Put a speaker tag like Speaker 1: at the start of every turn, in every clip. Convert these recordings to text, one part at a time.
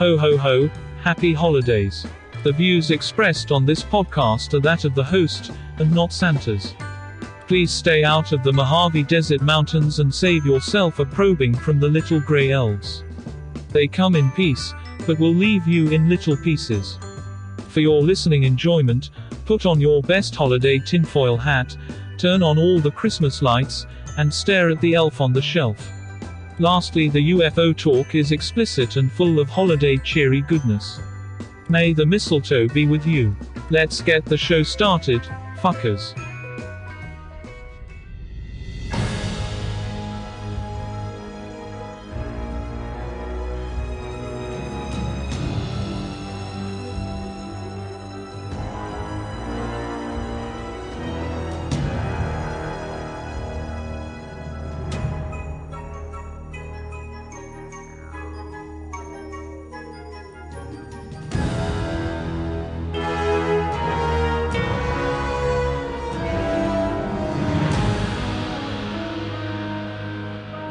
Speaker 1: Ho ho ho, happy holidays. The views expressed on this podcast are that of the host, and not Santa's. Please stay out of the Mojave Desert Mountains and save yourself a probing from the little gray elves. They come in peace, but will leave you in little pieces. For your listening enjoyment, put on your best holiday tinfoil hat, turn on all the Christmas lights, and stare at the elf on the shelf. Lastly, the UFO talk is explicit and full of holiday cheery goodness. May the mistletoe be with you. Let's get the show started, fuckers.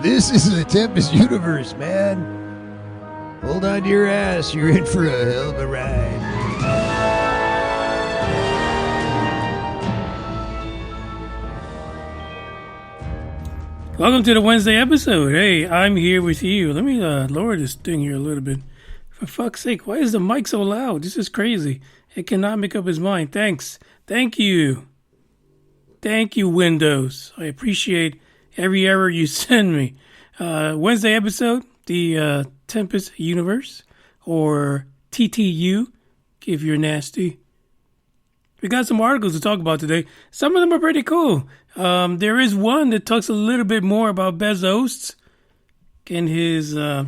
Speaker 2: This is the Tempest universe, man. Hold on to your ass. You're in for a hell of a ride.
Speaker 3: Welcome to the Wednesday episode. Hey, I'm here with you. Let me lower this thing here a little bit. For fuck's sake, why is the mic so loud? This is crazy. It cannot make up its mind. Thanks. Thank you. Thank you, Windows. I appreciate every error you send me. Wednesday episode, the Tempest Universe, or TTU, if you're nasty. We got some articles to talk about today. Some of them are pretty cool. There is one that talks a little bit more about Bezos and his... I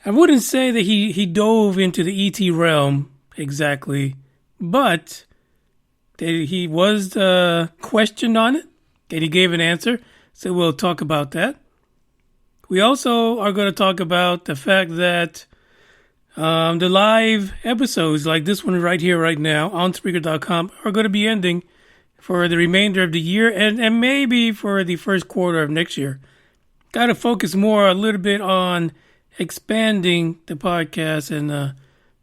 Speaker 3: wouldn't say that he dove into the ET realm exactly, but that he was questioned on it, and he gave an answer. So we'll talk about that. We also are going to talk about the fact that the live episodes, like this one right here, right now, on Spreaker.com, are going to be ending for the remainder of the year and maybe for the first quarter of next year. Got to focus more a little bit on expanding the podcast and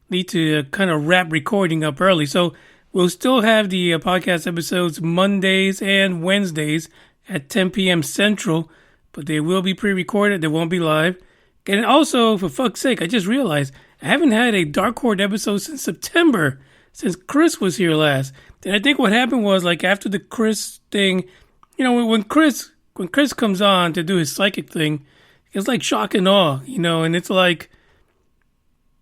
Speaker 3: need to kind of wrap recording up early. So we'll still have the podcast episodes Mondays and Wednesdays at 10 p.m. Central, but they will be pre-recorded. They won't be live. And also, for fuck's sake, I just realized I haven't had a Dark Horde episode since September, since Chris was here last. And I think what happened was, like, after the Chris thing, you know, when Chris comes on to do his psychic thing, it's like shock and awe, you know, and it's like,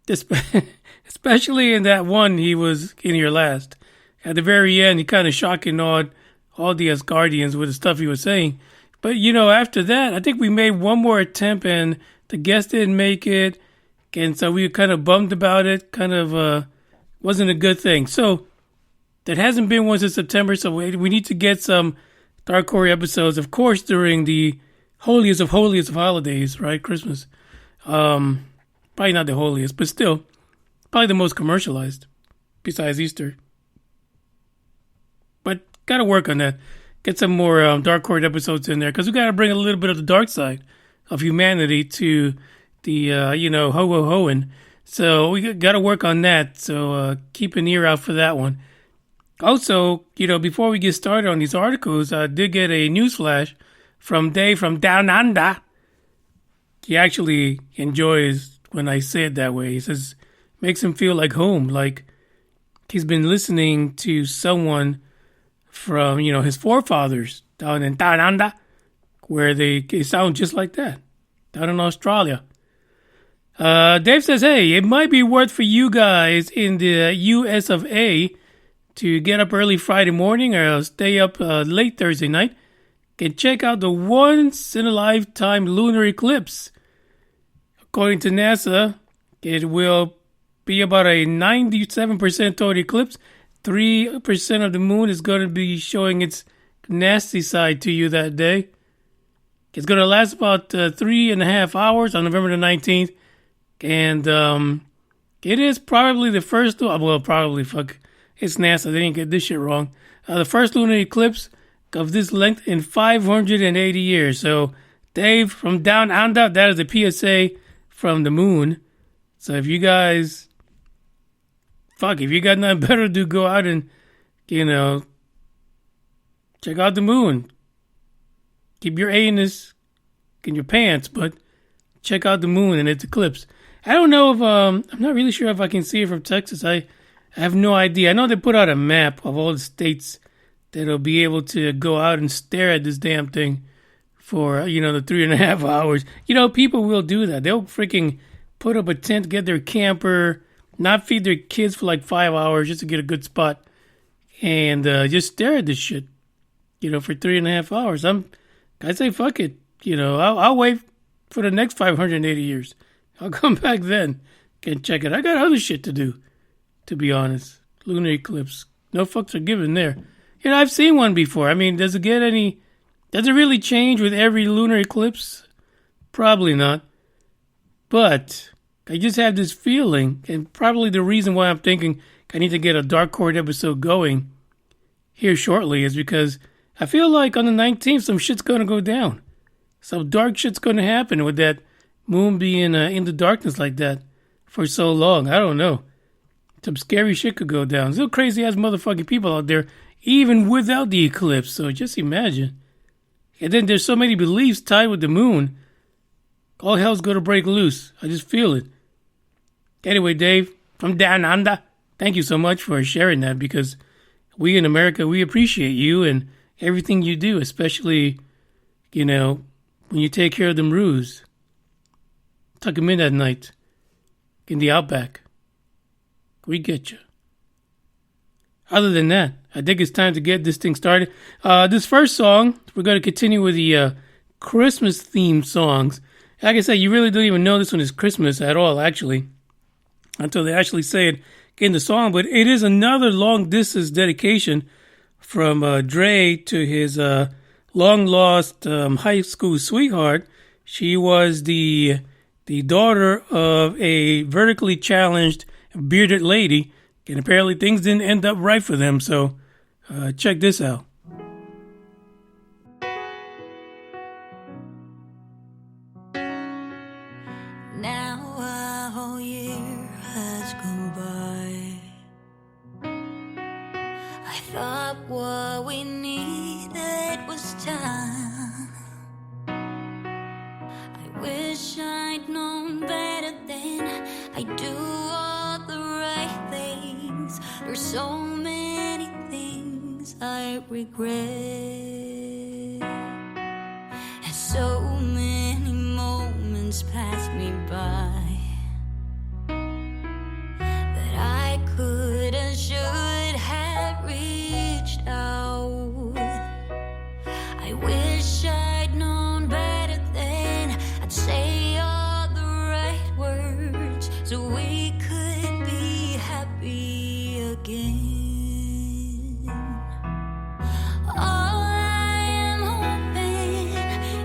Speaker 3: especially in that one he was in here last. At the very end, he kind of shock and awed all the Asgardians with the stuff he was saying. But, you know, after that, I think we made one more attempt and the guest didn't make it. And so we were kind of bummed about it. Kind of wasn't a good thing. So there hasn't been one since September. So we need to get some Dark Horde episodes, of course, during the holiest of holidays, right? Christmas. Probably not the holiest, but still, probably the most commercialized besides Easter. But got to work on that. Get some more Dark Horde episodes in there because we got to bring a little bit of the dark side of humanity to the, ho-ho-hoing. So we got to work on that. So keep an ear out for that one. Also, you know, before we get started on these articles, I did get a news flash from Dave from Down Under. He actually enjoys when I say it that way. He says, makes him feel like home, like he's been listening to someone from, you know, his forefathers down in Down Under, where they sound just like that, down in Australia. Dave says, hey, it might be worth for you guys in the US of A to get up early Friday morning or stay up late Thursday night and check out the once-in-a-lifetime lunar eclipse. According to NASA, it will be about a 97% total eclipse. 3% of the moon is going to be showing its nasty side to you that day. It's going to last about 3.5 hours on November the 19th. And it is probably the first, it's NASA, they didn't get this shit wrong. The first lunar eclipse of this length in 580 years. So, Dave from Down Under, that is a PSA from the moon. So if you guys, if you got nothing better to do, go out and, check out the moon. Keep your anus in your pants, but check out the moon and its eclipse. I don't know if, I'm not really sure if I can see it from Texas. I have no idea. I know they put out a map of all the states that'll be able to go out and stare at this damn thing for, the 3.5 hours. People will do that. They'll freaking put up a tent, get their camper, not feed their kids for like 5 hours just to get a good spot, and just stare at this shit, for 3.5 hours. I say fuck it. I'll wait for the next 580 years. I'll come back then and check it. I got other shit to do, to be honest. Lunar eclipse. No fucks are given there. I've seen one before. I mean, does it really change with every lunar eclipse? Probably not. But I just have this feeling, and probably the reason why I'm thinking I need to get a Dark Horde episode going here shortly is because I feel like on the 19th, some shit's going to go down. Some dark shit's going to happen with that moon being in the darkness like that for so long. I don't know. Some scary shit could go down. Still crazy ass motherfucking people out there, even without the eclipse. So just imagine. And then there's so many beliefs tied with the moon. All hell's going to break loose. I just feel it. Anyway, Dave, from Down Under, thank you so much for sharing that, because we in America, we appreciate you and everything you do, especially, when you take care of them roos. Tuck them in at night in the outback. We get you. Other than that, I think it's time to get this thing started. This first song, we're going to continue with the Christmas-themed songs. Like I said, you really don't even know this one is Christmas at all, actually, until they actually say it in the song. But it is another long-distance dedication from Dre to his long-lost high school sweetheart. She was the daughter of a vertically challenged bearded lady, and apparently things didn't end up right for them. So check this out.
Speaker 4: Now a whole year has gone by. I thought what we needed was time. I wish I'd known better then. I do all the right things. There's so many things I regret, and so many moments pass me by that I could and should have reached out. I wish I'd known better then. I'd say all the right words so we could be happy again. All I am hoping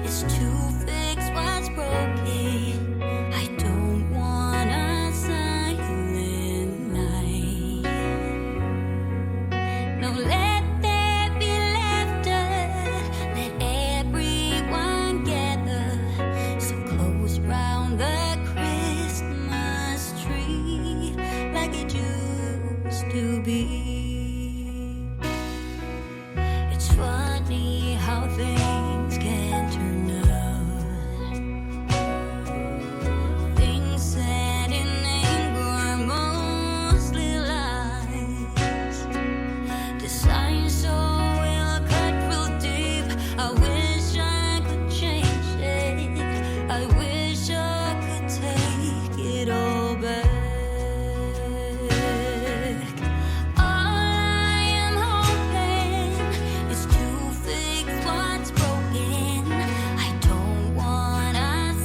Speaker 4: is to fix what's broken. I don't want a silent night. No, let there be laughter. Let everyone gather so close round the Christmas tree like it used to be. It's funny how things can turn out. Things said in anger are mostly lies. Design so well, cut real deep. I wish I could change it. I wish I could take it all back. All I am hoping is to fix what's broken. I don't want a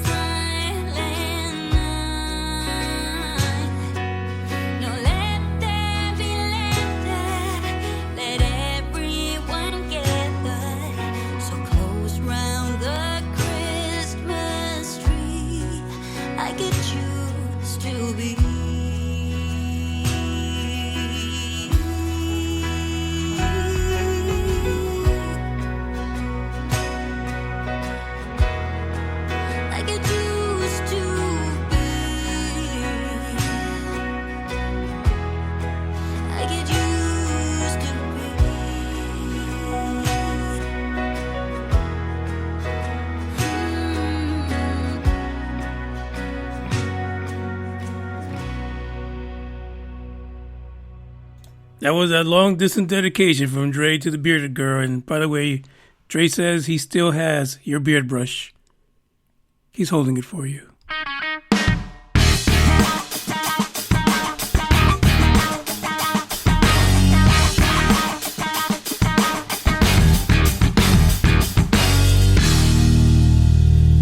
Speaker 4: silent night. No, let there be laughter. Let everyone gather so close round the Christmas tree like it used to be. Like it used to be.
Speaker 3: That was a long distance dedication from Dre to the bearded girl. And by the way, Dre says he still has your beard brush. He's holding it for you.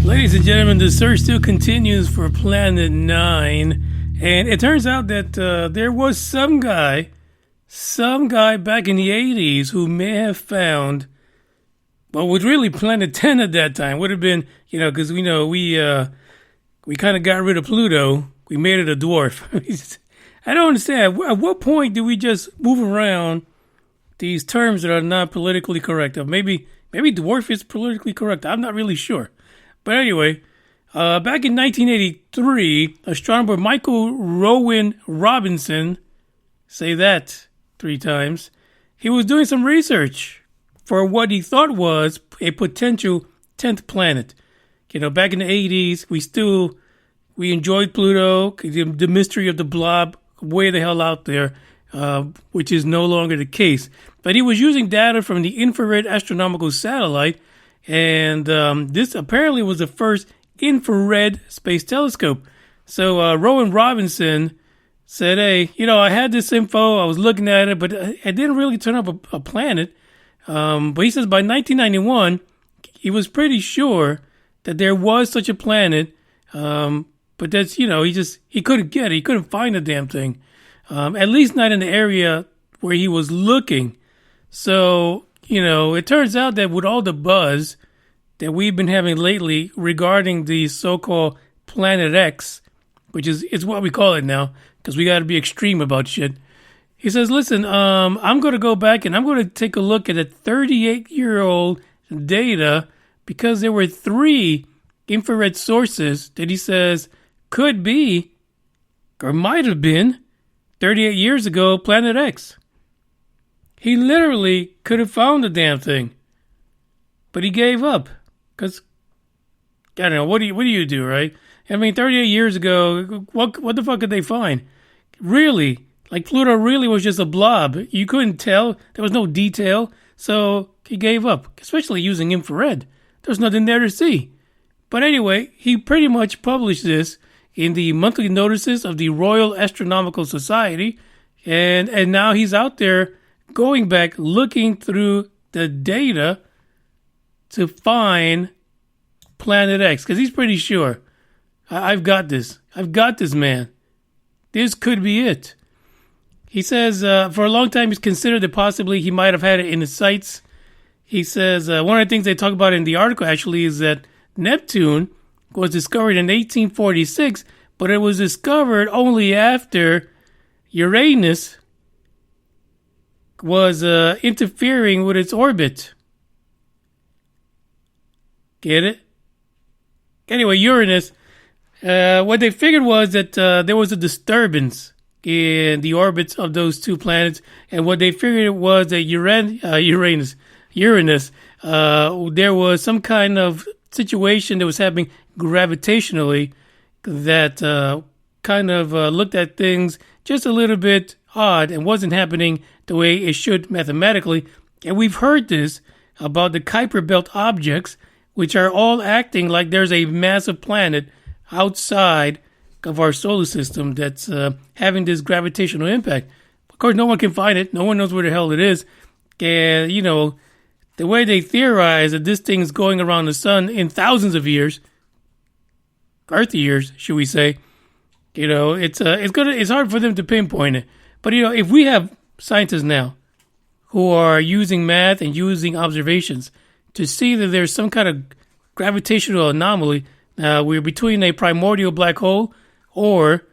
Speaker 3: Ladies and gentlemen, the search still continues for Planet 9. And it turns out that there was some guy back in the 80s who may have found what was really Planet 10 at that time. Would have been, because we kind of got rid of Pluto. We made it a dwarf. I don't understand. At what point do we just move around these terms that are not politically correct? Maybe dwarf is politically correct. I'm not really sure. But anyway, back in 1983, astronomer Michael Rowan Robinson, say that 3 times, he was doing some research for what he thought was a potential 10th planet. Back in the 80s, we enjoyed Pluto, the mystery of the blob, way the hell out there, which is no longer the case. But he was using data from the infrared astronomical satellite, and this apparently was the first infrared space telescope. So Rowan Robinson said, hey, I had this info, I was looking at it, but I didn't really turn up a planet. But he says by 1991, he was pretty sure that there was such a planet, but that's, he couldn't get it. He couldn't find the damn thing, at least not in the area where he was looking. So, it turns out that with all the buzz that we've been having lately regarding the so-called Planet X, which is what we call it now, because we got to be extreme about shit. He says, listen, I'm going to go back and I'm going to take a look at a 38-year-old data because there were 3 infrared sources that he says could be or might have been 38 years ago Planet X. He literally could have found the damn thing, but he gave up because, I don't know, what do you do, right? I mean, 38 years ago, what the fuck could they find? Really? Like Pluto really was just a blob. You couldn't tell. There was no detail. So he gave up, especially using infrared. There's nothing there to see. But anyway, he pretty much published this in the monthly notices of the Royal Astronomical Society. And now he's out there going back, looking through the data to find Planet X. Because he's pretty sure. I've got this. I've got this, man. This could be it. He says for a long time he's considered that possibly he might have had it in his sights. He says one of the things they talk about in the article actually is that Neptune was discovered in 1846, but it was discovered only after Uranus was interfering with its orbit. Get it? Anyway, Uranus, what they figured was that there was a disturbance in the orbits of those 2 planets, and what they figured was that Uranus, there was some kind of situation that was happening gravitationally that kind of looked at things just a little bit odd and wasn't happening the way it should mathematically. And we've heard this about the Kuiper Belt objects, which are all acting like there's a massive planet outside of our solar system that's having this gravitational impact. Of course, no one can find it. No one knows where the hell it is. And, the way they theorize that this thing is going around the sun in thousands of years, Earth years, should we say, it's hard for them to pinpoint it. But, if we have scientists now who are using math and using observations to see that there's some kind of gravitational anomaly, we're between a primordial black hole or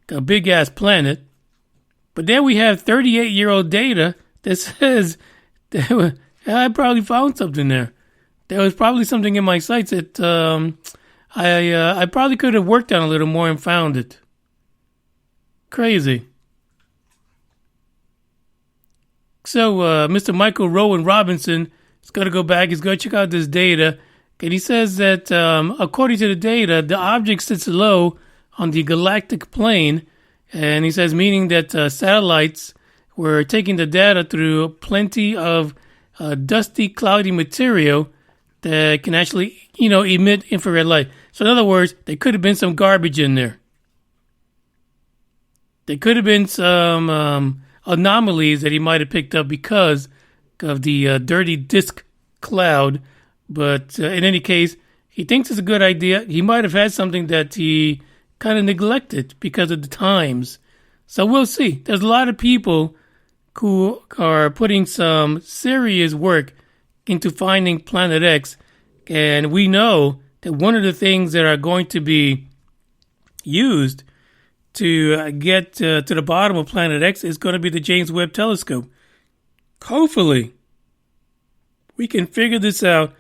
Speaker 3: a big-ass planet. But then we have 38-year-old data that says that I probably found something there. There was probably something in my sights that I probably could have worked on a little more and found it. Crazy. So Mr. Michael Rowan Robinson is going to go back. He's going to check out this data. And he says that according to the data, the object sits low on the galactic plane, and he says meaning that satellites we're taking the data through plenty of dusty, cloudy material that can actually, emit infrared light. So in other words, there could have been some garbage in there. There could have been some anomalies that he might have picked up because of the dirty disk cloud. But in any case, he thinks it's a good idea. He might have had something that he kind of neglected because of the times. So we'll see. There's a lot of people who are putting some serious work into finding Planet X. And we know that one of the things that are going to be used to get to the bottom of Planet X is going to be the James Webb Telescope. Hopefully, we can figure this out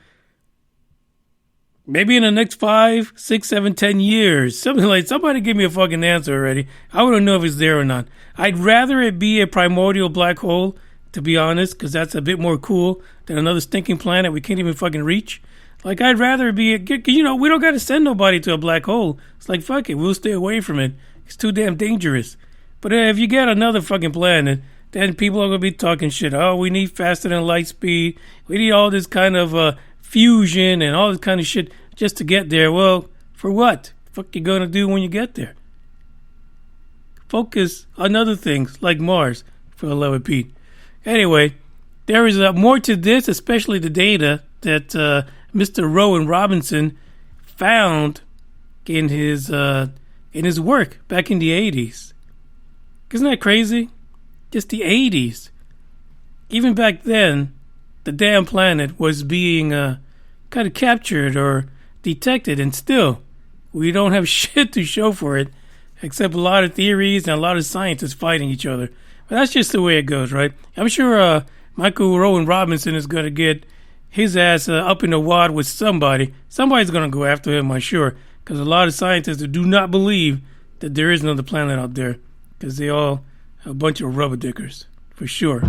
Speaker 3: maybe in the next 5, 6, 7, 10 years. Something like, somebody give me a fucking answer already. I wouldn't know if it's there or not. I'd rather it be a primordial black hole, to be honest, because that's a bit more cool than another stinking planet we can't even fucking reach. Like, I'd rather it be, we don't got to send nobody to a black hole. It's like, fuck it, we'll stay away from it. It's too damn dangerous. But if you get another fucking planet, then people are going to be talking shit. Oh, we need faster than light speed. We need all this kind of fusion and all this kind of shit just to get there. Well, for what? Fuck you going to do when you get there? Focus on other things like Mars, for the love of Pete. Anyway, there is more to this, especially the data that Mr. Rowan Robinson found in his work back in the 80s. Isn't that crazy? Just the 80s. Even back then, the damn planet was being kind of captured or detected, and still, we don't have shit to show for it, except a lot of theories and a lot of scientists fighting each other. But that's just the way it goes, right? I'm sure Michael Rowan Robinson is going to get his ass up in the wad with somebody. Somebody's going to go after him, I'm sure, because a lot of scientists do not believe that there is another planet out there, because they all a bunch of rubber dickers, for sure.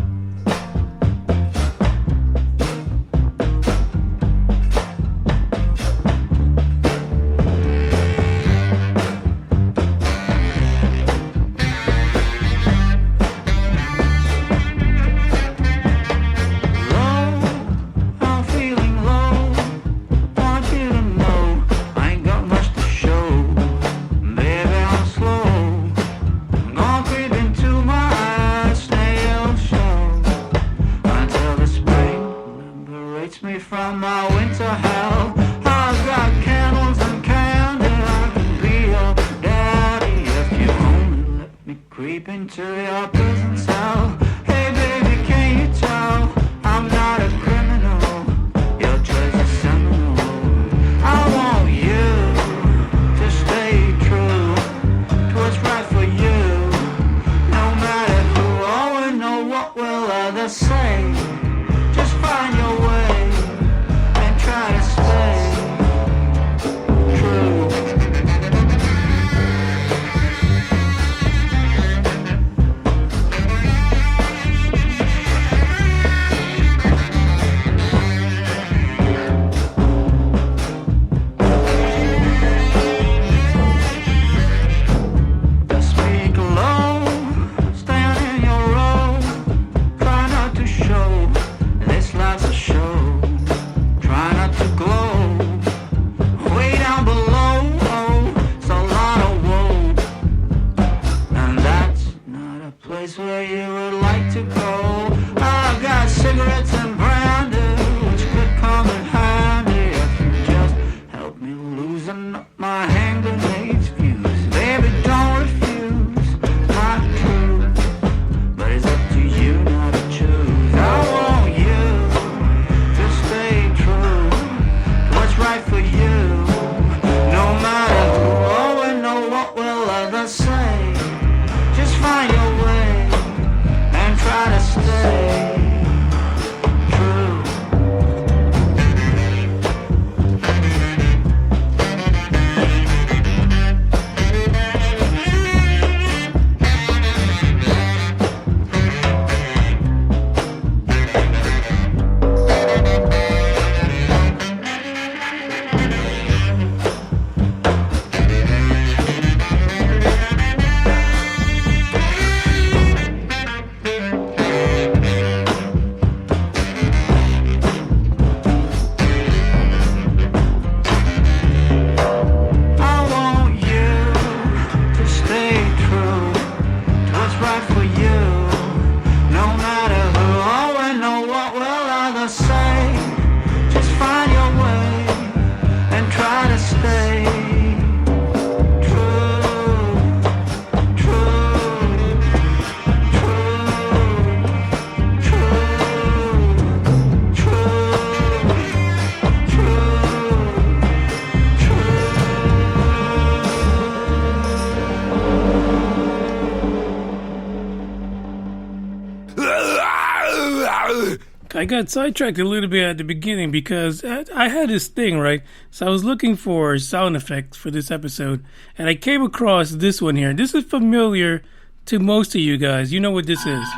Speaker 3: I got sidetracked a little bit at the beginning because I had this thing, right? So I was looking for sound effects for this episode, and I came across this one here. This is familiar to most of you guys. You know what this is.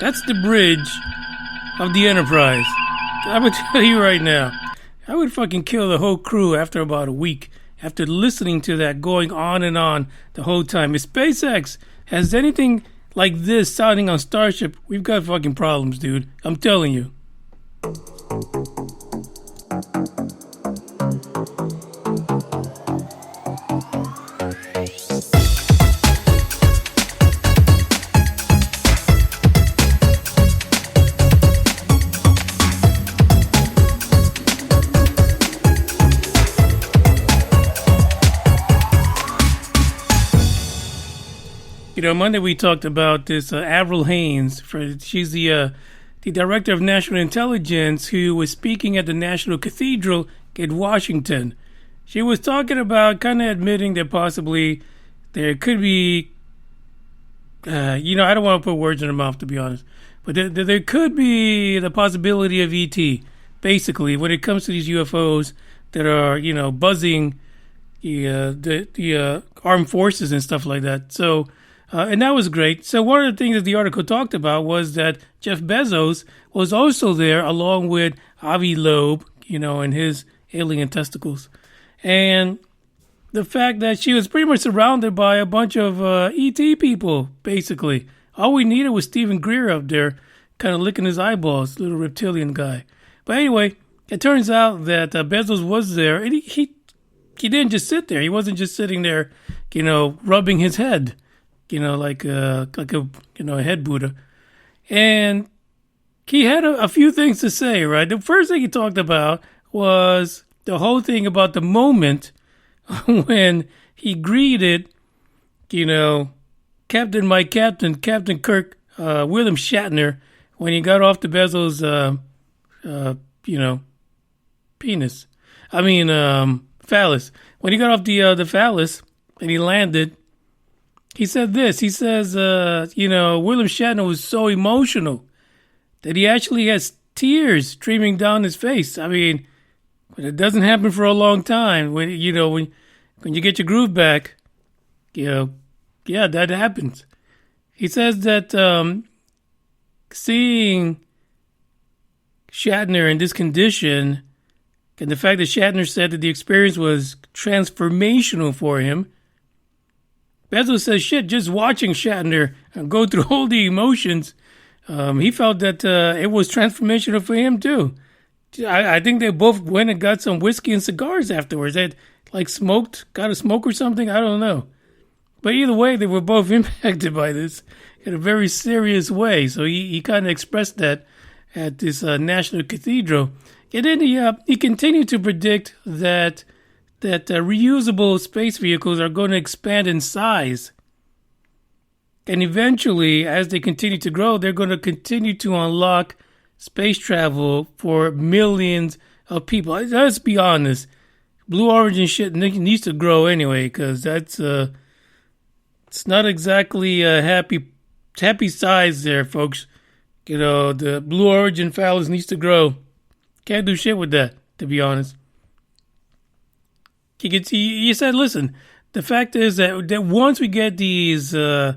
Speaker 3: That's the bridge of the Enterprise. I'm going to tell you right now, I would fucking kill the whole crew after about a week, after listening to that going on and on the whole time. If SpaceX has anything like this sounding on Starship, we've got fucking problems, dude. I'm telling you. You know, Monday we talked about this Avril Haines. She's the director of national intelligence who was speaking at the National Cathedral in Washington. She was talking about kind of admitting that possibly there could be, I don't want to put words in her mouth, to be honest, but there could be the possibility of ET, basically, when it comes to these UFOs that are, buzzing the armed forces and stuff like that. So, and that was great. So one of the things that the article talked about was that Jeff Bezos was also there along with Avi Loeb, and his alien testicles. And the fact that she was pretty much surrounded by a bunch of ET people, basically. All we needed was Stephen Greer up there kind of licking his eyeballs, little reptilian guy. But anyway, it turns out that Bezos was there. And he didn't just sit there. He wasn't just sitting there, rubbing his head. Like a head Buddha. And he had a few things to say, right? The first thing he talked about was the whole thing about the moment when he greeted, Captain Kirk, William Shatner, when he got off the Bezos, penis. Phallus. When he got off the phallus and he landed, he said this. He says, William Shatner was so emotional that he actually has tears streaming down his face. But it doesn't happen for a long time. When you get your groove back, that happens. He says that seeing Shatner in this condition, and the fact that Shatner said that the experience was transformational for him, Bezos says, just watching Shatner go through all the emotions, he felt that it was transformational for him, too. I think they both went and got some whiskey and cigars afterwards. They got a smoke or something. I don't know. But either way, they were both impacted by this in a very serious way. So he kind of expressed that at this National Cathedral. And then he continued to predict that reusable space vehicles are going to expand in size. And eventually, as they continue to grow, they're going to continue to unlock space travel for millions of people. Let's be honest. Blue Origin shit needs to grow anyway, because that's it's not exactly a happy size there, folks. The Blue Origin phallus needs to grow. Can't do shit with that, to be honest. He said, listen, the fact is that once we get these, low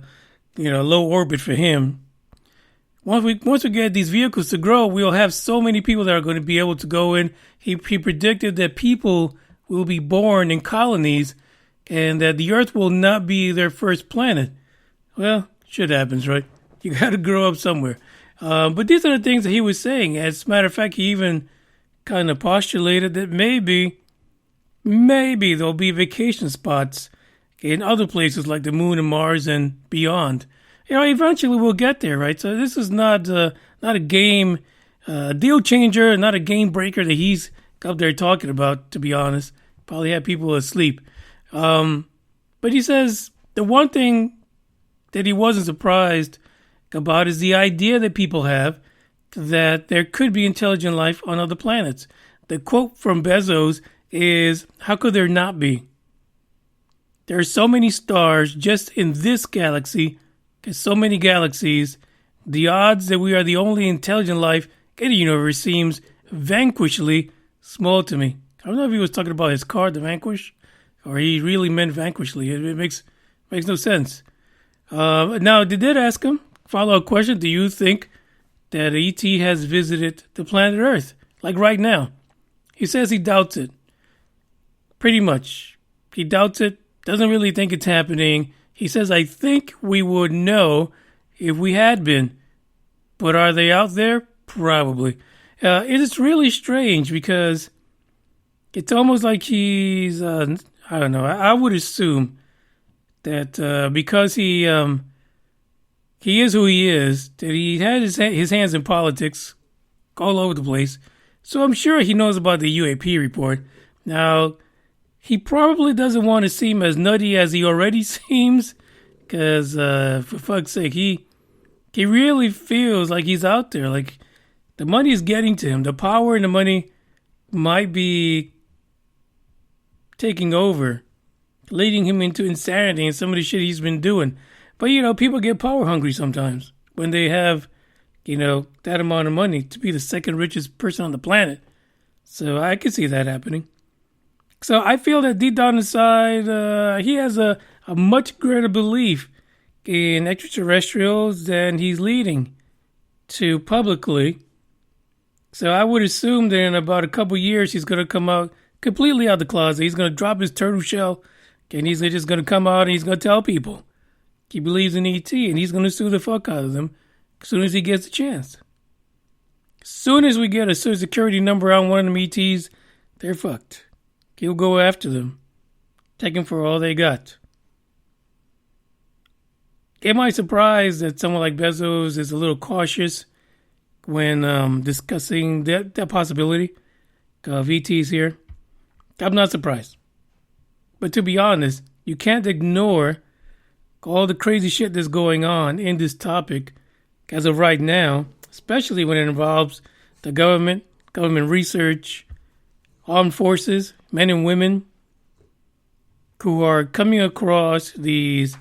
Speaker 3: orbit for him, once we get these vehicles to grow, we'll have so many people that are going to be able to go in. He predicted that people will be born in colonies and that the Earth will not be their first planet. Well, shit happens, right? You got to grow up somewhere. But these are the things that he was saying. As a matter of fact, he even kind of postulated that maybe there'll be vacation spots in other places like the moon and Mars and beyond. Eventually we'll get there, right? So this is not a game deal changer, not a game breaker that he's up there talking about, to be honest. Probably had people asleep. But he says the one thing that he wasn't surprised about is the idea that people have that there could be intelligent life on other planets. The quote from Bezos is, how could there not be? there are so many stars just in this galaxy, because so many galaxies, the odds that we are the only intelligent life in the universe seems vanquishingly small to me. I don't know if he was talking about his card, the Vanquish, or he really meant vanquishingly. It makes no sense. Now, they did ask him, follow-up question, do you think that ET has visited the planet Earth, like right now? He says he doubts it. Pretty much. He doubts it, doesn't really think it's happening. He says, I think we would know if we had been. But are they out there? Probably. It is really strange because it's almost like he's, I don't know, I would assume that because he is who he is, that he had his hands in politics all over the place. So I'm sure he knows about the UAP report. Now, he probably doesn't want to seem as nutty as he already seems, because for fuck's sake, he really feels like he's out there. Like, the money is getting to him. The power and the money might be taking over, leading him into insanity and some of the shit he's been doing. But, people get power hungry sometimes when they have, that amount of money to be the second richest person on the planet. So I could see that happening. So I feel that deep down inside, he has a much greater belief in extraterrestrials than he's leading to publicly. So I would assume that in about a couple years, he's going to come out completely out the closet. He's going to drop his turtle shell, and he's just going to come out and he's going to tell people he believes in ET, and he's going to sue the fuck out of them as soon as he gets a chance. As soon as we get a social security number on one of them ETs, they're fucked. He'll go after them, take them for all they got. Am I surprised that someone like Bezos is a little cautious when discussing that possibility of ETs here? I'm not surprised. But to be honest, you can't ignore all the crazy shit that's going on in this topic as of right now, especially when it involves the government research, armed forces, men and women who are coming across these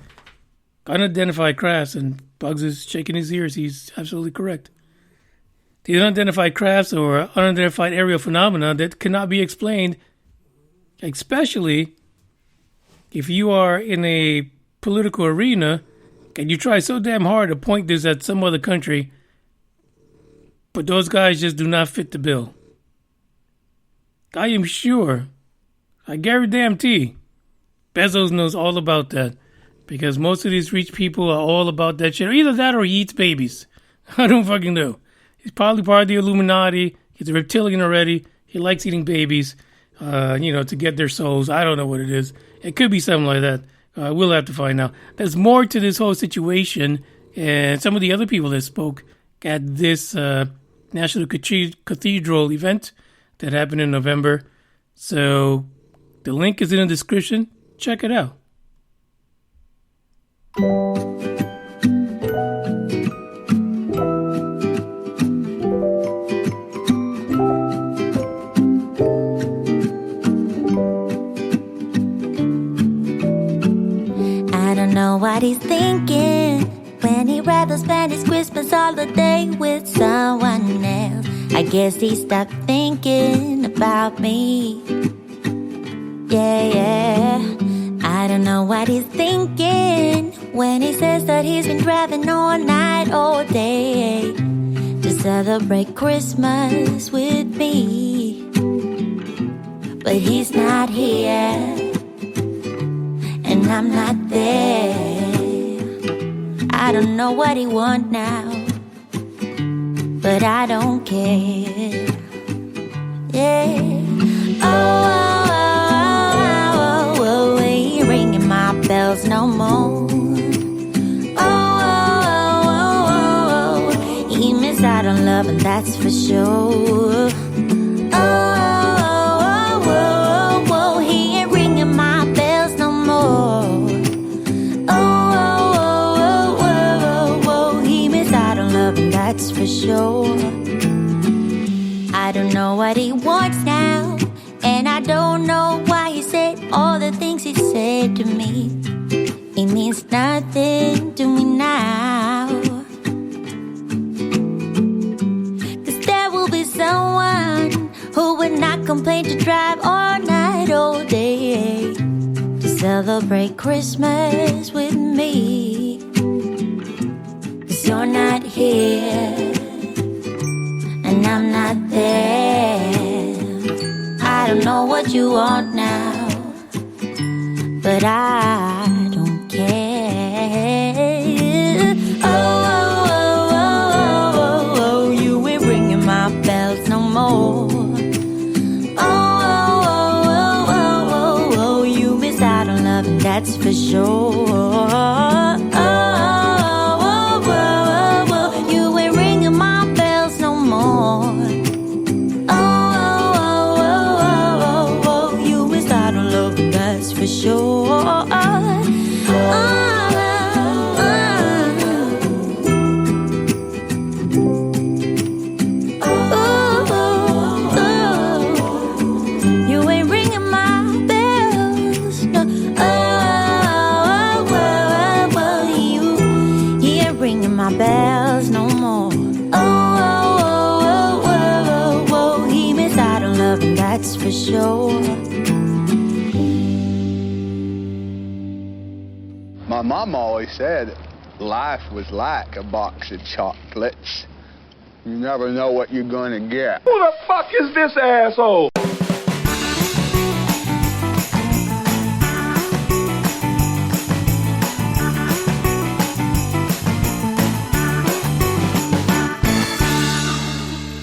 Speaker 3: unidentified crafts. And Bugs is shaking his ears. He's absolutely correct. These unidentified crafts or unidentified aerial phenomena that cannot be explained, especially if you are in a political arena and you try so damn hard to point this at some other country, but those guys just do not fit the bill. I am sure, I guarantee, Bezos knows all about that, because most of these rich people are all about that shit. Either that or he eats babies. I don't fucking know. He's probably part of the Illuminati. He's a reptilian already. He likes eating babies, to get their souls. I don't know what it is. It could be something like that. We'll have to find out. There's more to this whole situation, and some of the other people that spoke at this National Cathedral event that happened in November. So the link is in the description. Check it out.
Speaker 4: I don't know what he's thinking when he'd rather spend his Christmas holiday with someone else. I guess he stopped thinking about me. Yeah. I don't know what he's thinking when he says that he's been driving all night, all day to celebrate Christmas with me. But he's not here, and I'm not there. I don't know what he wants now, but I don't care. Yeah. Oh, he ain't ringing my bells no more. Oh, he missed out on love, and that's for sure. Oh, he ain't ringing my bells no more. Oh, he missed out on love, and that's for sure. I don't know what he wants now, and I don't know why he said all the things he said to me. It means nothing to me now. 'Cause there will be someone who would not complain to drive all night, all day, to celebrate Christmas with me. 'Cause you're not here, and I'm not there. I don't know what you want now, but I don't care. Oh, oh, oh, oh, oh, oh, you ain't ringing my bells no more. Oh, oh, oh, oh, oh, oh, oh, you miss out on loving, that's for sure. Oh, oh, oh, oh, oh, you ain't ringing my bells no more. For sure. You ain't ringing my bells. No. You ain't ringing my bells no more. He missed out on loving, that's for sure.
Speaker 5: My mom always said life was like a box of chocolates. You never know what you're gonna get.
Speaker 6: Who the fuck is this asshole?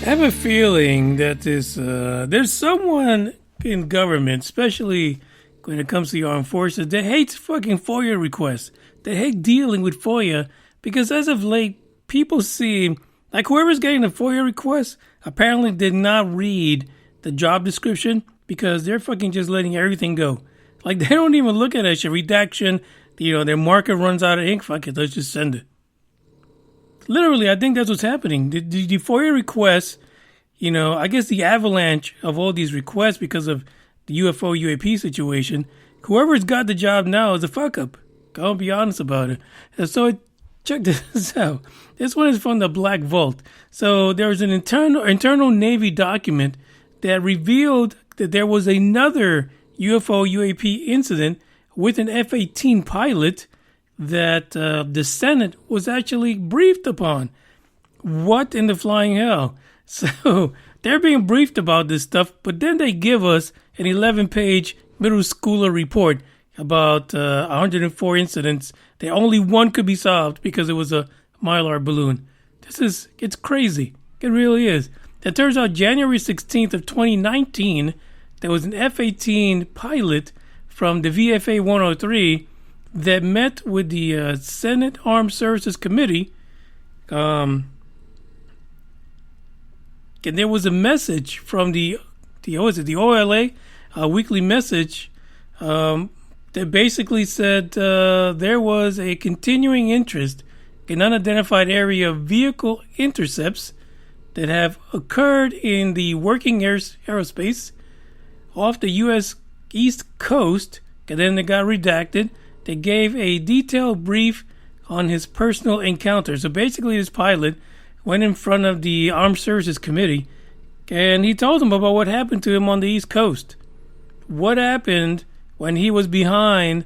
Speaker 3: I have a feeling that there's someone in government, especially when it comes to the armed forces, that hates fucking FOIA requests. They hate dealing with FOIA because as of late, people see, like whoever's getting the FOIA request apparently did not read the job description because they're fucking just letting everything go. Like they don't even look at that shit. Redaction, their marker runs out of ink. Fuck it, let's just send it. Literally, I think that's what's happening. The FOIA requests, I guess the avalanche of all these requests because of the UFO UAP situation, whoever's got the job now is a fuck up. I'll be honest about it. And so check this out. This one is from the Black Vault. So there's an internal Navy document that revealed that there was another UFO UAP incident with an F-18 pilot that the Senate was actually briefed upon. What in the flying hell? So they're being briefed about this stuff, but then they give us an 11-page middle schooler report about 104 incidents that only one could be solved because it was a Mylar balloon. It's crazy. It really is. It turns out January 16th of 2019, there was an F-18 pilot from the VFA 103 that met with the Senate Armed Services Committee. And there was a message from the OLA, a weekly message that basically said there was a continuing interest in unidentified area vehicle intercepts that have occurred in the working aerospace off the U.S. East Coast, and then it got redacted. They gave a detailed brief on his personal encounter. So basically, this pilot went in front of the Armed Services Committee, and he told them about what happened to him on the East Coast. What happened when he was behind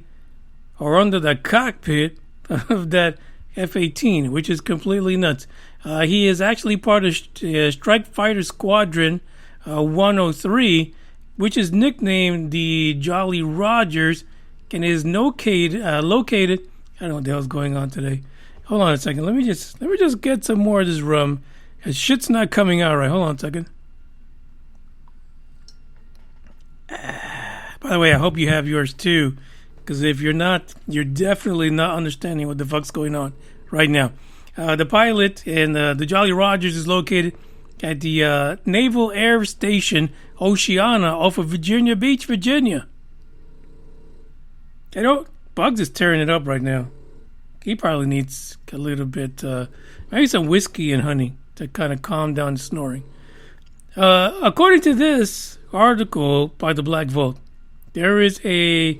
Speaker 3: or under the cockpit of that F-18, which is completely nuts. He is actually part of Strike Fighter Squadron 103, which is nicknamed the Jolly Rogers, and is located. I don't know what the hell's going on today. Hold on a second. Let me just get some more of this rum. Cause shit's not coming out right. Hold on a second. By the way, I hope you have yours too, because if you're not, you're definitely not understanding what the fuck's going on right now. The pilot and the Jolly Rogers is located at the Naval Air Station Oceana off of Virginia Beach, Virginia. Bugs is tearing it up right now. He probably needs a little bit, maybe some whiskey and honey to kind of calm down the snoring. According to this article by the Black Vault, there is a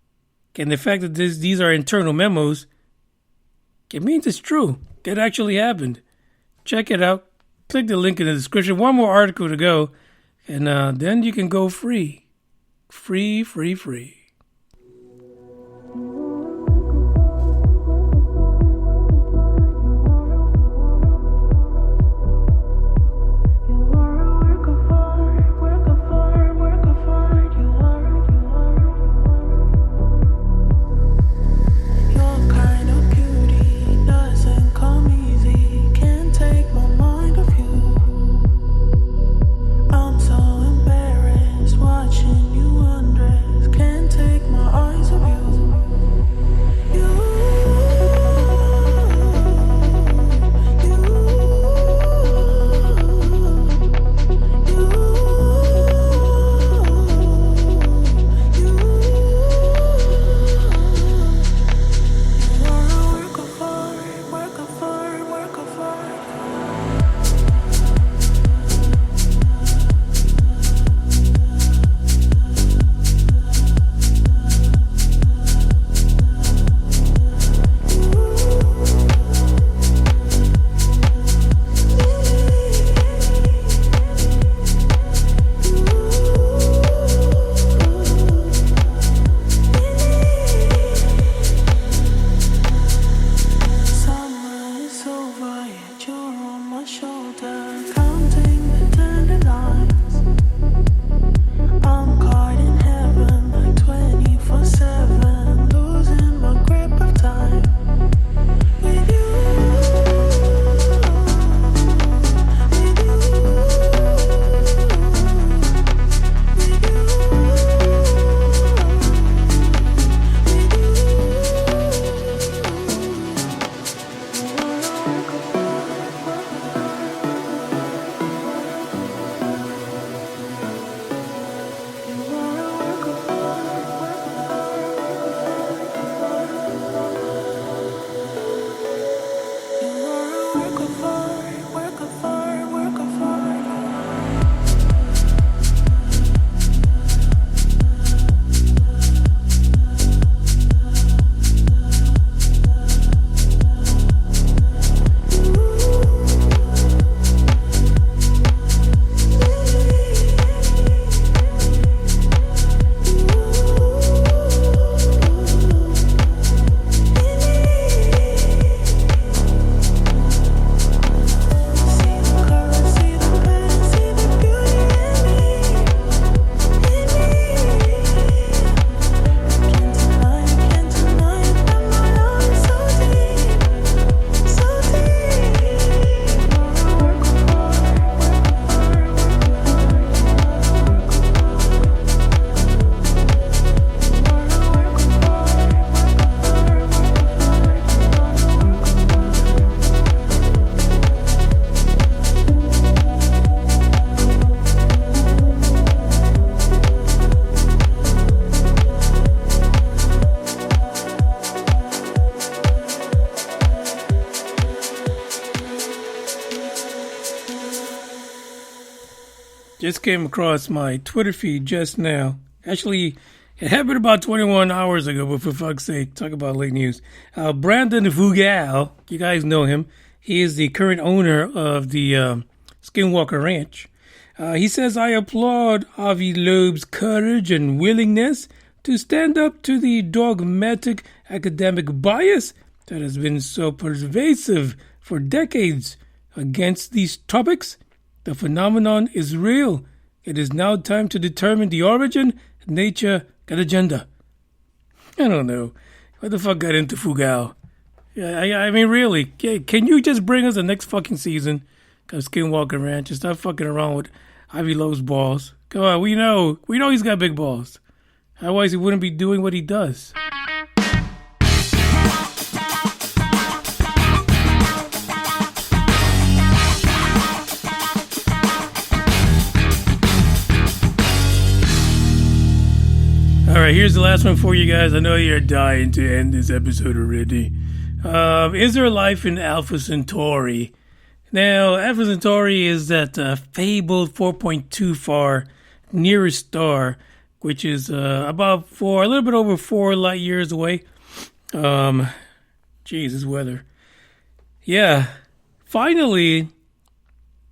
Speaker 3: And the fact that these are internal memos, it means it's true. It actually happened. Check it out. Click the link in the description. One more article to go. And then you can go free. Free.
Speaker 7: Watching you undress, can't take my eyes off you.
Speaker 3: Just came across my Twitter feed just now. Actually, it happened about 21 hours ago, but for fuck's sake, talk about late news. Brandon Fugal, you guys know him. He is the current owner of the Skinwalker Ranch. He says, I applaud Avi Loeb's courage and willingness to stand up to the dogmatic academic bias that has been so pervasive for decades against these topics. The phenomenon is real. It is now time to determine the origin, nature, and agenda. I don't know. What the fuck got into Fugal? Yeah, I mean, really, can you just bring us the next fucking season of Skinwalker Ranch and stop fucking around with Ivy Lowe's balls? Come on, we know he's got big balls. Otherwise, he wouldn't be doing what he does. All right, here's the last one for you guys. I know you're dying to end this episode already. Is there life in Alpha Centauri? Now, Alpha Centauri is that fabled 4.2 far nearest star which is a little bit over 4 light years away. This weather. Yeah, finally,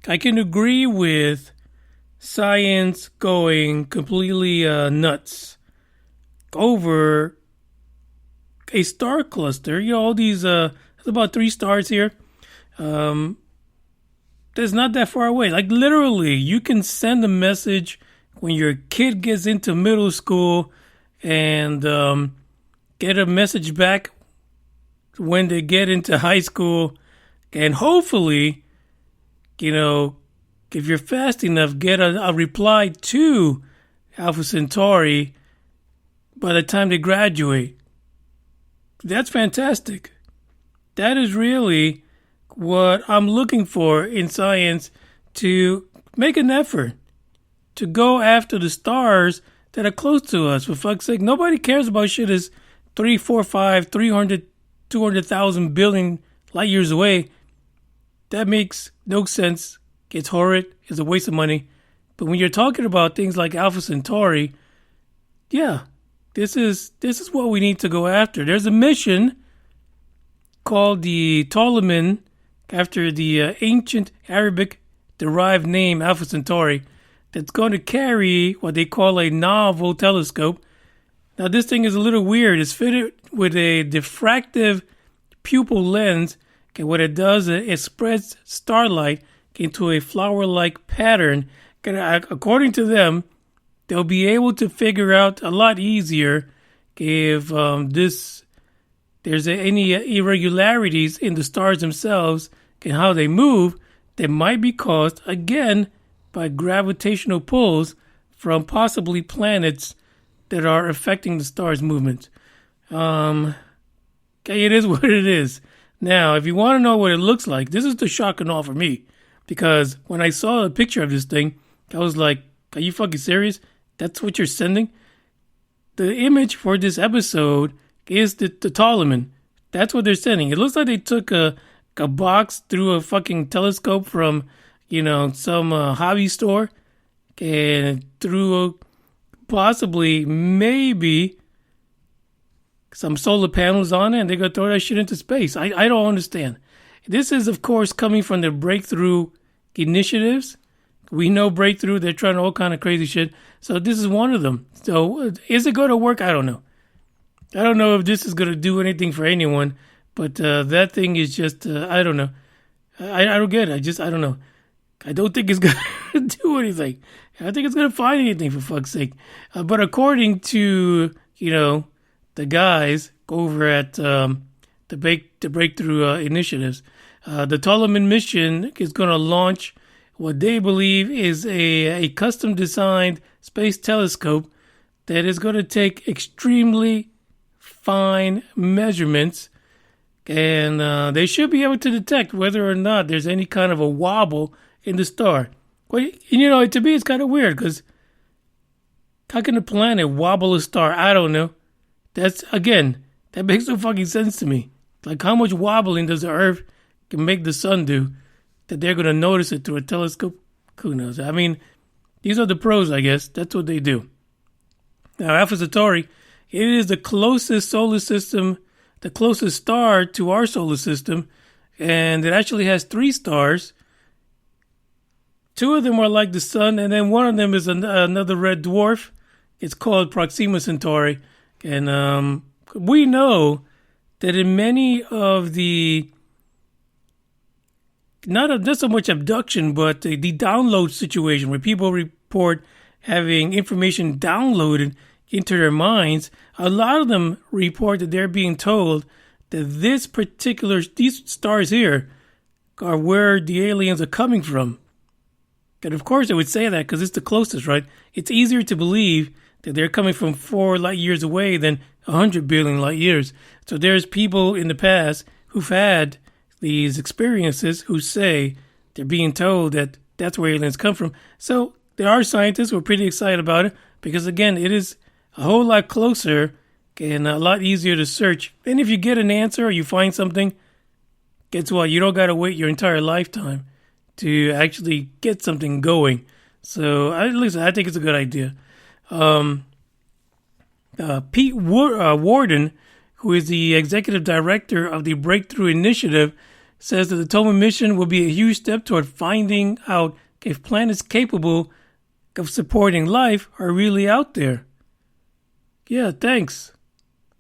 Speaker 3: I can agree with science going completely nuts over a star cluster. All these, there's about 3 stars here. That's not that far away. Like literally, you can send a message when your kid gets into middle school and get a message back when they get into high school. And hopefully, if you're fast enough, get a reply to Alpha Centauri by the time they graduate. That's fantastic. That is really what I'm looking for in science, to make an effort to go after the stars that are close to us. For fuck's sake, nobody cares about shit that's 3, 4, 5, 300, 200,000 billion light years away. That makes no sense. It's horrid. It's a waste of money. But when you're talking about things like Alpha Centauri, yeah, this is what we need to go after. There's a mission called the Ptolemon, after the ancient Arabic-derived name Alpha Centauri, that's going to carry what they call a novel telescope. Now, this thing is a little weird. It's fitted with a diffractive pupil lens. Okay, what it does is it spreads starlight into a flower-like pattern. According to them, they'll be able to figure out a lot easier if there's any irregularities in the stars themselves and how they move that might be caused, again, by gravitational pulls from possibly planets that are affecting the star's movement. Okay, it is what it is. Now, if you want to know what it looks like, this is the shock and awe for me. Because when I saw a picture of this thing, I was like, are you fucking serious? That's what you're sending? The image for this episode is the Ptolemon. That's what they're sending. It looks like they took a box through a fucking telescope from, some hobby store and threw possibly, maybe some solar panels on it, and they're going to throw that shit into space. I don't understand. This is, of course, coming from the Breakthrough initiatives. We know Breakthrough. They're trying all kind of crazy shit. So this is one of them. So is it going to work? I don't know. I don't know if this is going to do anything for anyone, but that thing is just, I don't know. I don't get it. I don't know. I don't think it's going to do anything. I think it's going to find anything, for fuck's sake. But according to, the guys over at the Breakthrough initiatives, the Ptolemon mission is going to launch what they believe is a custom-designed space telescope that is going to take extremely fine measurements, and they should be able to detect whether or not there's any kind of a wobble in the star. Well, to me, it's kind of weird, because how can a planet wobble a star? I don't know. That makes no fucking sense to me. Like, how much wobbling does the Earth can make the sun do that they're going to notice it through a telescope? Who knows? I mean, these are the pros, I guess. That's what they do. Now, Alpha Centauri, it is the closest solar system, the closest star to our solar system, and it actually has 3 stars. 2 of them are like the sun, and then one of them is another red dwarf. It's called Proxima Centauri, and we know that in many of the not so much abduction, but the download situation where people report having information downloaded into their minds, a lot of them report that they're being told that these stars here are where the aliens are coming from. And of course they would say that because it's the closest, right? It's easier to believe that they're coming from 4 light years away than 100 billion light years. So there's people in the past who've had these experiences who say they're being told that that's where aliens come from. So there are scientists who are pretty excited about it because, again, it is a whole lot closer and a lot easier to search. And if you get an answer or you find something, guess what? You don't got to wait your entire lifetime to actually get something going. So at least I think it's a good idea. Pete Warden, who is the executive director of the Breakthrough Initiative, says that the Tolman mission will be a huge step toward finding out if planets capable of supporting life are really out there. Yeah, thanks.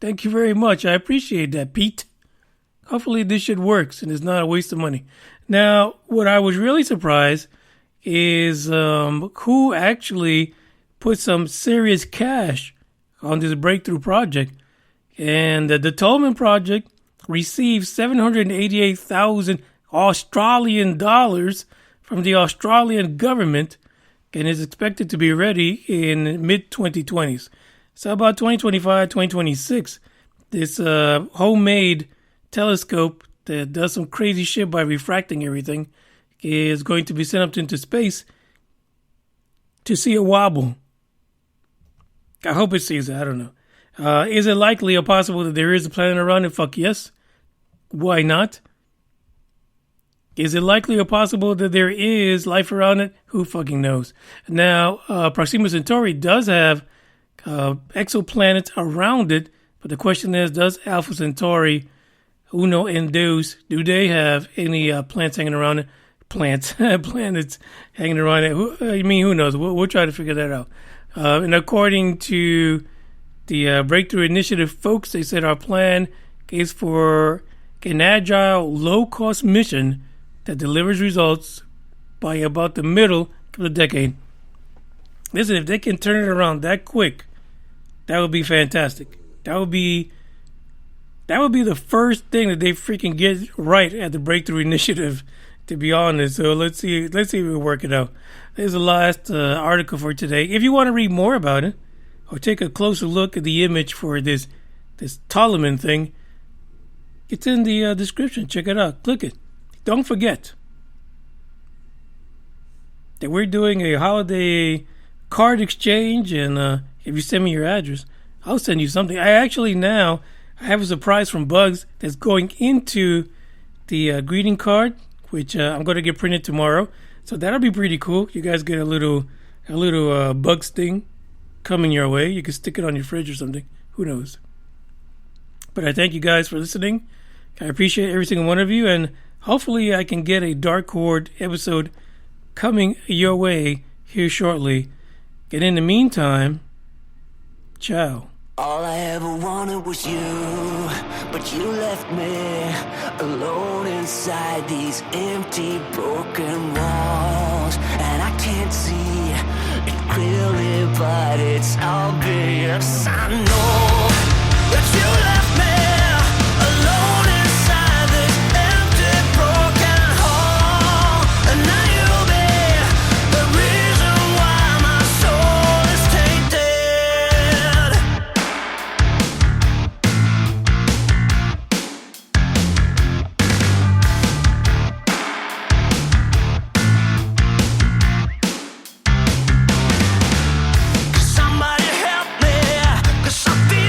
Speaker 3: Thank you very much. I appreciate that, Pete. Hopefully this shit works and it's not a waste of money. Now, what I was really surprised is who actually put some serious cash on this breakthrough project. And the Tolman project received 788,000 Australian dollars from the Australian government and is expected to be ready in mid-2020s. So about 2025, 2026, this homemade telescope that does some crazy shit by refracting everything is going to be sent up into space to see it wobble. I hope it sees it. I don't know. Is it likely or possible that there is a planet around it? Fuck yes. Why not? Is it likely or possible that there is life around it? Who fucking knows? Now, Proxima Centauri does have exoplanets around it, but the question is, does Alpha Centauri, Uno and Deus, do they have any planets hanging around it? Planets hanging around it. Who knows? We'll try to figure that out. And according to the Breakthrough Initiative folks, they said our plan is for an agile, low-cost mission that delivers results by about the middle of the decade. Listen, if they can turn it around that quick, that would be fantastic. That would be the first thing that they freaking get right at the Breakthrough Initiative, to be honest. So let's see if we work it out. There's the last article for today. If you want to read more about it or take a closer look at the image for this Ptolemy thing, it's in the description. Check it out. Click it. Don't forget that we're doing a holiday card exchange, and if you send me your address, I'll send you something. I have a surprise from Bugs that's going into the greeting card, which I'm going to get printed tomorrow. So that'll be pretty cool. You guys get a little Bugs thing coming your way. You can stick it on your fridge or something. Who knows? But I thank you guys for listening. I appreciate every single one of you, and hopefully I can get a Dark Horde episode coming your way here shortly. And in the meantime, ciao.
Speaker 7: All I ever wanted was you, but you left me alone inside these empty, broken walls. And I can't see it clearly, but it's obvious. I know that you left me alone inside this empty, broken hall. And now you'll be the reason why my soul is tainted. Somebody help me, 'cause I feel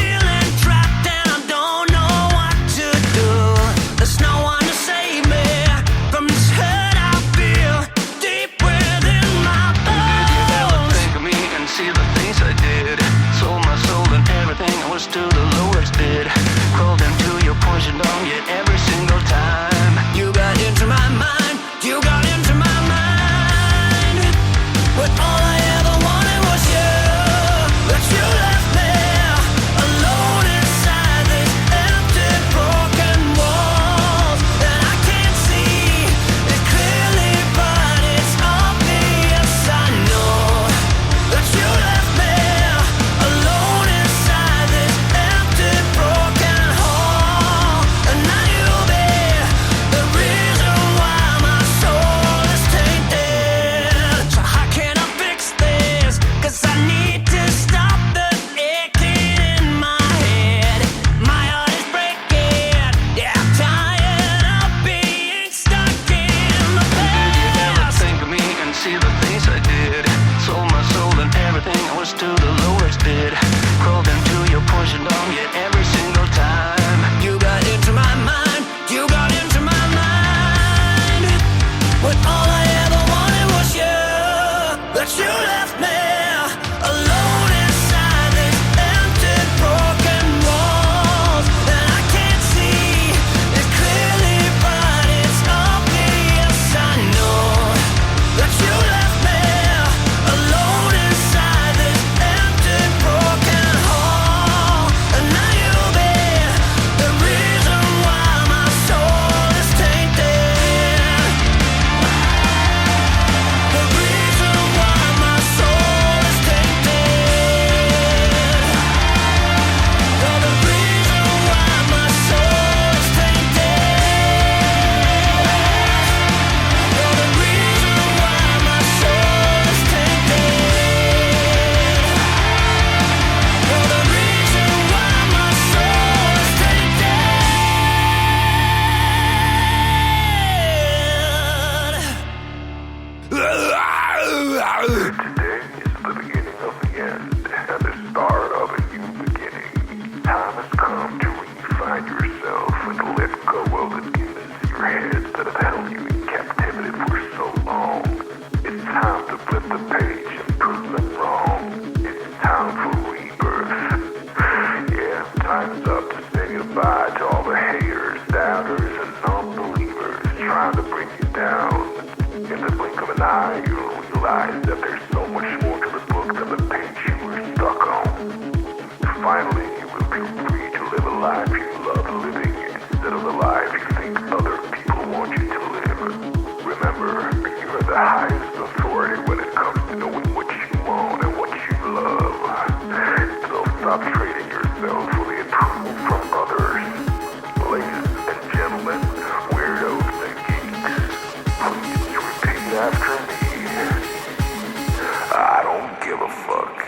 Speaker 8: of the end and the start of a new beginning. Time has come to redefine yourself and let go of the demons in your head that have held you in captivity for so long. It's time to flip the page and prove them wrong. It's time for rebirth. Yeah, time's up to say goodbye to all the haters, doubters, and non-believers trying to bring you down. In the blink of an eye, you'll realize that there's so much more to the book than the page you were stuck on. Finally, you will be free to live a life you love living instead of the life you think other people want you to live. Remember, you're the highest authority when it comes to knowing what you want and what you love. So stop trading yourself for the approval from others. Ladies and gentlemen, weirdos and geeks, please repeat after me. I don't give a fuck.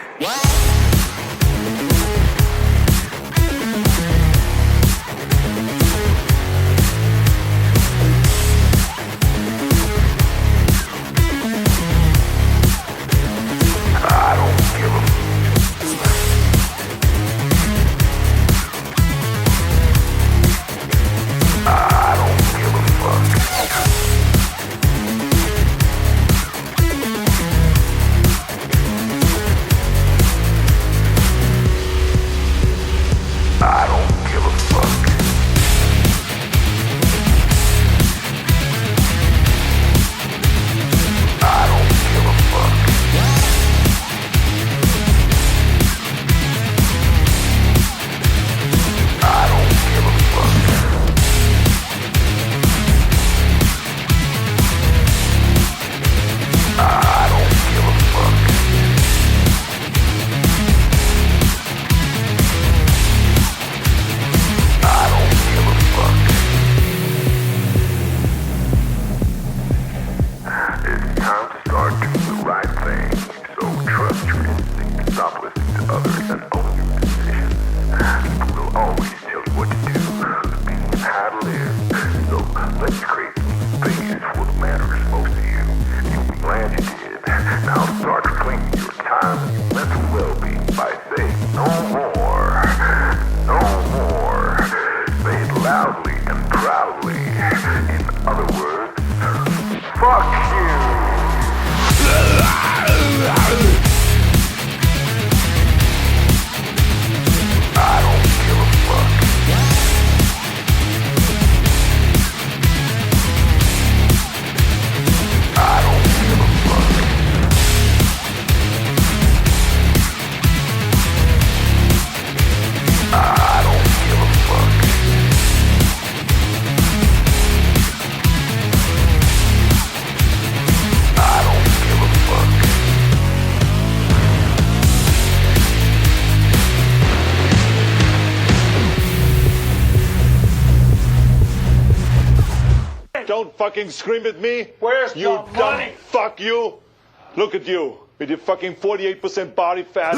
Speaker 6: Don't fucking scream at me.
Speaker 9: Where's
Speaker 6: you
Speaker 9: the money?
Speaker 6: Dumb fuck you. Look at you with your fucking 48% body fat.